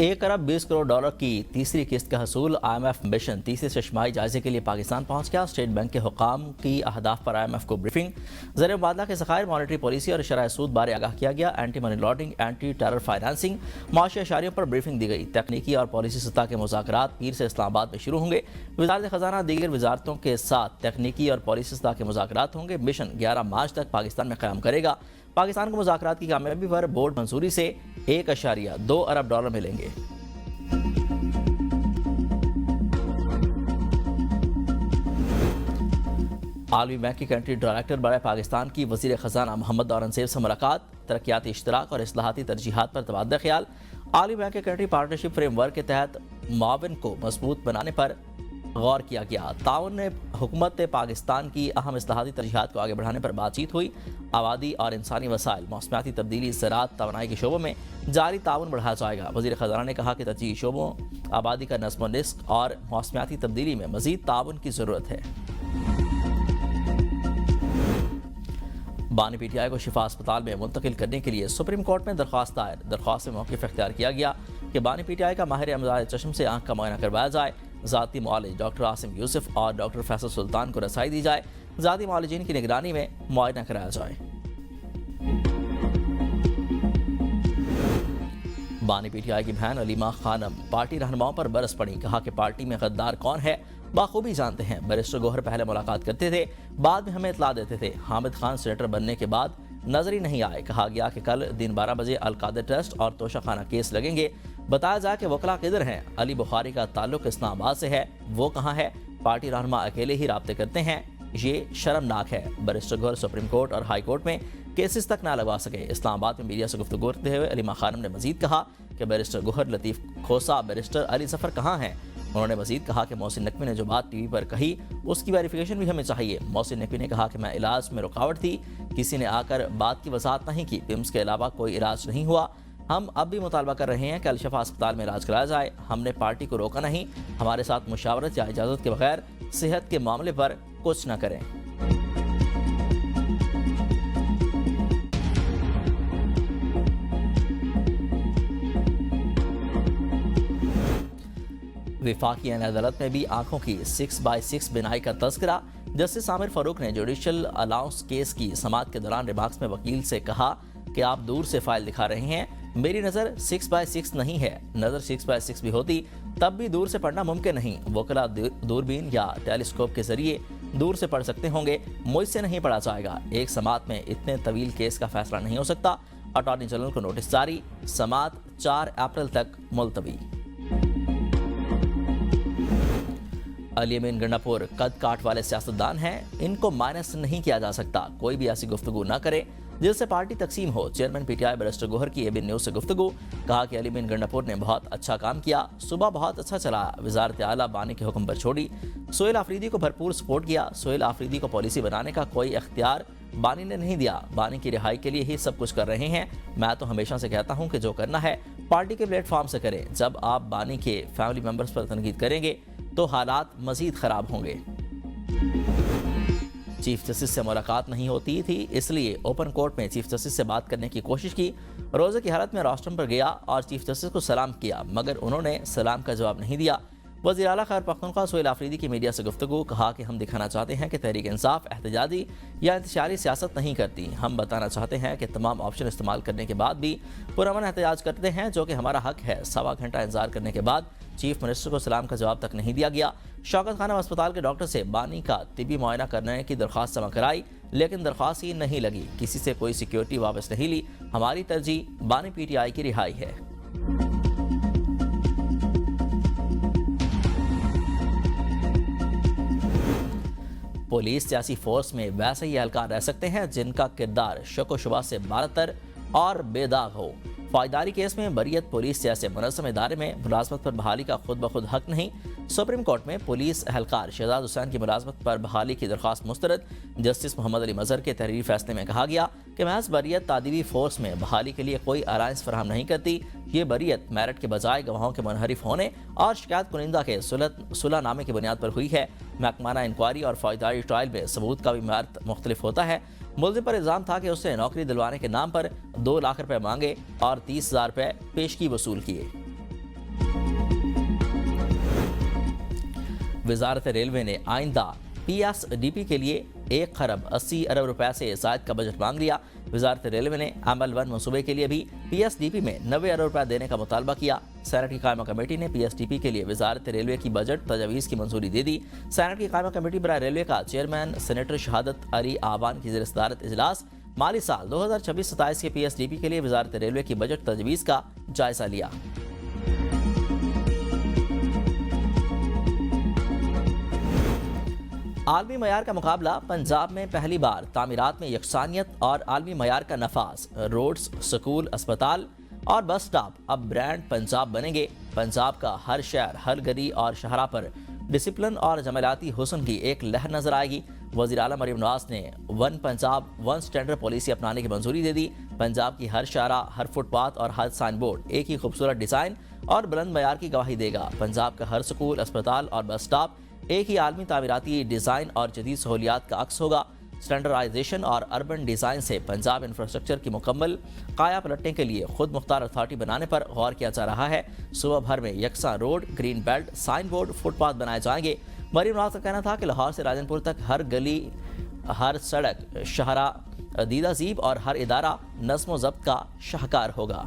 $1 अरब 20 करोड़ की तीसरी किस्त का हसूल। IMF मिशन तीसरे चश्माई जायजे के लिए पाकिस्तान पहुंच गया। स्टेट बैंक के हुकाम की अहदाफ पर IMF को ब्रीफिंग। ज़र मुबादला के ज़खायर, मॉनेटरी पॉलिसी और शरह सूद बारे आगाह किया गया। Anti money laundering, anti terror financing, माशी अशारियों पर ब्रीफिंग दी गई। तकनीकी और पॉलिसी सतह के मुज़ाकरात पीर से इस्लामाबाद में शुरू होंगे। वज़ारत ख़जाना दीगर वज़ारतों के साथ तकनीकी और पॉलिसी सतह के मुज़ाकरात होंगे। मिशन 11 मार्च तक पाकिस्तान में क़याम करेगा। पाकिस्तान को मुज़ाकरात की कामयाबी पर बोर्ड मंजूरी से $1.2 अरब मिलेंगे। आलमी बैंक की कंट्री डायरेक्टर बराए पाकिस्तान की वज़ीर ख़जाना मोहम्मद औरंगज़ेब से मुलाकात। तरक्याती इश्तराक और इस्लाहाती तरजीहात पर तबादला ख्याल। आलमी बैंक के कंट्री पार्टनरशिप फ्रेमवर्क के तहत मुआवन को मजबूत बनाने पर गौर किया गया। ताउन ने हुकूमत पाकिस्तान की अहम इस्लाहाती तरजीहात को आगे बढ़ाने पर बातचीत हुई। आबादी और इंसानी वसाइल, मौसमियाती तब्दीली, ज़राअत, तवानाई के शोबों में जारी ताउन बढ़ाया जाएगा। वज़ीर ख़जाना ने कहा कि तरजीही शोबों, आबादी का नस्म व निस्क और मौसमियाती तब्दीली में मज़ीद ताउन की ज़रूरत है। बानी PTI को शिफा अस्पताल में मुंतकिल करने के लिए सुप्रीम कोर्ट में दरख्वास्त दायर। दरख्वास्त में मौक़िफ़ इख्तियार किया गया कि बानी PTI का माहिर अमराज़ चश्म से आँख का मुआयना करवाया जाए। ज़ाती मुआलिज डॉक्टर आसिम यूसुफ और डॉक्टर फैसल सुल्तान को रसाई दी जाए। ज़ाती मुआलिजीन की निगरानी में मुआयना कराया जाए। बानी PTI की बहन अलीमा खानम पार्टी रहनुमाओं पर बरस पड़ी। कहा कि पार्टी में गद्दार कौन है बाखूबी जानते हैं। बैरिस्टर गौहर पहले मुलाकात करते थे, बाद में हमें इतला देते थे। हामिद खान सेनेटर बनने के बाद नजर ही नहीं आए। कहा गया कि कल दिन 12 बजे अलकादर ट्रस्ट और तोशा खाना केस लगेंगे। बताया जाए कि वकला किधर हैं। अली बुखारी का ताल्लुक इस्लामाबाद से है, वो कहाँ है? पार्टी रहनुमा अकेले ही राब्ते करते हैं, ये शर्मनाक है। बैरिस्टर गौहर सुप्रीम कोर्ट और हाई कोर्ट में केसेस तक ना लगवा सके। इस्लामाबाद में मीडिया से गुफ्तगू करते हुए अलीमा खानम ने मजीद कहा कि बैरिस्टर गौहर, लतीफ़ खोसा, बैरिस्टर अली जफर कहाँ हैं? उन्होंने मजीद कहा कि मोहसिन नकवी ने जो बात टीवी पर कही उसकी वेरिफिकेशन भी हमें चाहिए। मोहसिन नकवी ने कहा कि मैं इलाज में रुकावट थी, किसी ने आकर बात की वजाहत नहीं की। पिम्स के अलावा कोई इलाज नहीं हुआ। हम अब भी मुतालबा कर रहे हैं कि अल-शफा अस्पताल में इलाज कराया जाए। हमने पार्टी को रोका नहीं। हमारे साथ मुशावरत या इजाज़त के बगैर सेहत के मामले पर कुछ न करें। वफाकी अदालत में भी आंखों की 6x6 बिनाई का तज़किरा। जस्टिस आमिर फारूक ने जुडिशल अलाउंस केस की समाअत के दौरान रिमार्क्स में वकील से कहा कि आप दूर से फाइल दिखा रहे हैं, मेरी नज़र 6x6 नहीं है। नज़र 6x6 भी होती तब भी दूर से पढ़ना मुमकिन नहीं। वकला दूरबीन या टेलीस्कोप के जरिए दूर से पढ़ सकते होंगे, मुझसे नहीं पढ़ा जाएगा। एक समाअत में इतने तवील केस का फैसला नहीं हो सकता। अटॉर्नी जनरल को नोटिस जारी। समाअत 4 अप्रैल तक मुलतवी। अली अमीन गंडापुर कद काट वाले सियासतदान हैं, इनको माइनस नहीं किया जा सकता। कोई भी ऐसी गुफ्तगू ना करे जिससे पार्टी तकसीम हो। चेयरमैन PTI बैरिस्टर गौहर की ABN न्यूज़ से गुफ्तगू। कहा कि अली अमीन गंडापुर ने बहुत अच्छा काम किया, सुबह बहुत अच्छा चला। वजारत आला बानी के हुक्म पर छोड़ी। सोहेल आफरीदी को भरपूर सपोर्ट किया। सोहेल आफरीदी को पॉलिसी बनाने का कोई इख्तियार बानी ने नहीं दिया। बानी की रिहाई के लिए ही सब कुछ कर रहे हैं। मैं तो हमेशा से कहता हूं कि जो करना है पार्टी के प्लेटफॉर्म से करें। जब आप बानी के फैमिली मेंबर्स पर तनकीद करेंगे तो हालात मजीद खराब होंगे। चीफ जस्टिस से मुलाकात नहीं होती थी, इसलिए ओपन कोर्ट में चीफ जस्टिस से बात करने की कोशिश की। रोज़े की हालत में रोस्टम पर गया और चीफ जस्टिस को सलाम किया, मगर उन्होंने सलाम का जवाब नहीं दिया। वज़ीर आला खैर पख्तूनख्वा सोहेल आफरीदी की मीडिया से गुफ्तगू। कहा कि हम दिखाना चाहते हैं कि तहरीक इंसाफ एहतजाजी या इंतशारी सियासत नहीं करती। हम बताना चाहते हैं कि तमाम ऑप्शन इस्तेमाल करने के बाद भी पुरअमन एहतजाज करते हैं, जो कि हमारा हक है। 1.25 घंटा इंतजार करने के बाद चीफ मिनिस्टर को सलाम का जवाब तक नहीं दिया गया। शौकत खानम अस्पताल के डॉक्टर से बानी का तिबी मुआयना करने की दरख्वास्त जमा कराई, लेकिन दरख्वास्त ही नहीं लगी। किसी से कोई सिक्योरिटी वापस नहीं ली। हमारी तरजीह बानी PTI की रिहाई है। पुलिस सियासी फोर्स में वैसे ही एहलकार रह सकते हैं जिनका किरदार शक व शुबा से बारतर और बेदाग हो। फौजदारी केस में बरियत पुलिस जैसे मुनज़्ज़म इदारे में मुलाजमत पर बहाली का खुद ब खुद हक नहीं। सुप्रीम कोर्ट में पुलिस एहलकार शहजाद हुसैन की मुलाजमत पर बहाली की दरख्वास्त मुस्तरद। जस्टिस मोहम्मद अली मजहर के तहरीरी फैसले में कहा गया कि महज बरियत तादीबी फोर्स में बहाली के लिए कोई अलायंस फराहम नहीं करती। ये बरियत मेरिट के बजाय गवाहों के मुनहरिफ होने और शिकायत कुनिंदा के सुलहनामे की बुनियाद पर हुई है। महकमाना इंक्वायरी और फौजदारी ट्रायल में सबूत का भी मेरिट मुख्तलिफ होता है। मुलजिम पर इल्ज़ाम था कि उसने नौकरी दिलवाने के नाम पर 2 लाख रुपए मांगे और 30,000 रुपए पेशगी वसूल किए। वजारत रेलवे ने आइंदा PSDP के लिए 1 खरब 80 अरब रुपए से ज़ायद का बजट मांग लिया। वजारत रेलवे ने अमल 1 मनसूबे के लिए भी PSDP में 90 अरब रुपए देने का मुतालबा किया। सेनेट की कायमा कमेटी ने PSDP के लिए वजारत रेलवे की बजट तजवीज़ की मंजूरी दे दी। सेनेट की कायमा कमेटी बराए रेलवे का चेयरमैन सेनेटर शहादत अली आवान की ज़ेर-ए-सदारत इजलास माली साल 2026-27 के PSDP के लिए वजारत रेलवे की बजट तजवीज़ का जायजा लिया। आलमी मयार का मुकाबला। पंजाब में पहली बार तामीरात में यकसानियत और आलमी मयार का नफाज। रोड्स, स्कूल, अस्पताल और बस स्टॉप अब ब्रांड पंजाब बनेंगे। पंजाब का हर शहर, हर गली और शहरा पर डिसिप्लिन और जमालाती हुस्न की एक लहर नजर आएगी। वज़ीर आला मरीम नवाज ने one Punjab one standard policy अपनाने की मंजूरी दे दी। पंजाब की हर शारा, हर फुटपाथ और हर साइन बोर्ड एक ही खूबसूरत डिज़ाइन और बुलंद मयार की गवाही देगा। पंजाब का हर स्कूल, अस्पताल और बस स्टॉप एक ही आलमी तामीराती डिज़ाइन और जदीद सहूलियात का अक्स होगा। स्टैंडर्डाइजेशन और अर्बन डिज़ाइन से पंजाब इंफ्रास्ट्रक्चर की मुकम्मल काया पलटने के लिए खुद मुख्तार अथॉरिटी बनाने पर गौर किया जा रहा है। सुबह भर में यकसा road, green belt, sign board, footpath बनाए जाएंगे। मरीम नवाज का कहना था कि लाहौर से राजनपुर तक हर गली, हर सड़क, शहरा दीदा जीब और हर इदारा नज़्म व ज़ब्त का शाहकार होगा।